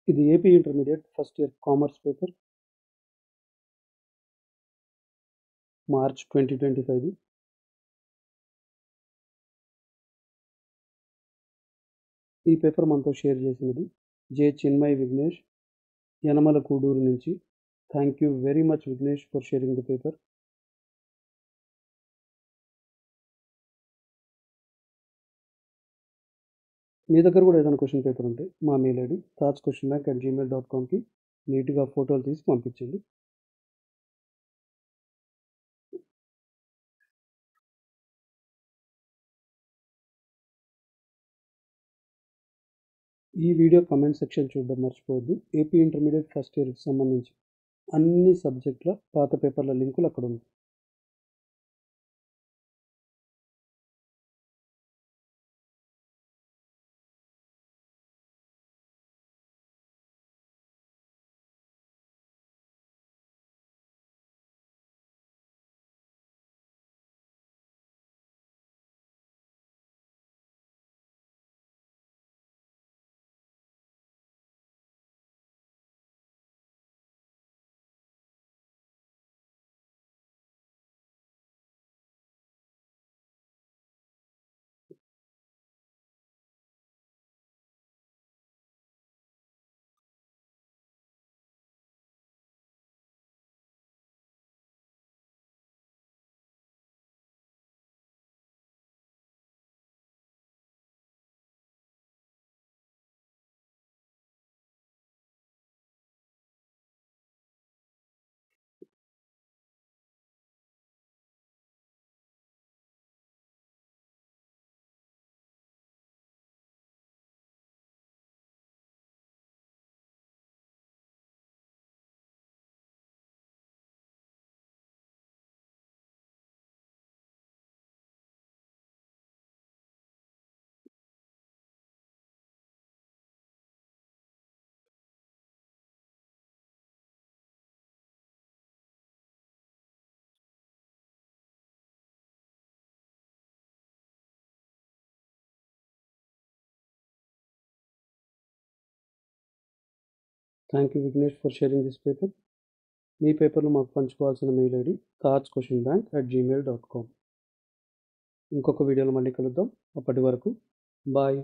ఇది AP intermediate first year commerce paper March 2025. ఈ paper మనతో షేర్ చేసినది జే చిన్మయ్ విఘ్నేష్, యనమల కూడూరు నుంచి. Thank you very much Vignesh for sharing the paper. మీ దగ్గర కూడా ఏదైనా క్వశ్చన్ పేపర్ ఉంటే మా మెయిల్ ఐడి thoughtsquestionbank@gmail.comకి నీట్గా ఫోటోలు తీసి పంపించండి. ఈ వీడియో కమెంట్ సెక్షన్ చూడడం మర్చిపోవద్దు. ఏపీ ఇంటర్మీడియట్ ఫస్ట్ ఇయర్కి సంబంధించి అన్ని సబ్జెక్టుల పాత పేపర్ల లింకులు అక్కడ ఉంది. Thank you Vignesh for sharing this paper. మీ పేపర్లు మాకు పంచుకోవాల్సిన మెయిల్ ఐడి thoughtsquestionbank@gmail.com. ఇంకొక వీడియోలో మళ్ళీ కలుద్దాం. అప్పటి వరకు బాయ్.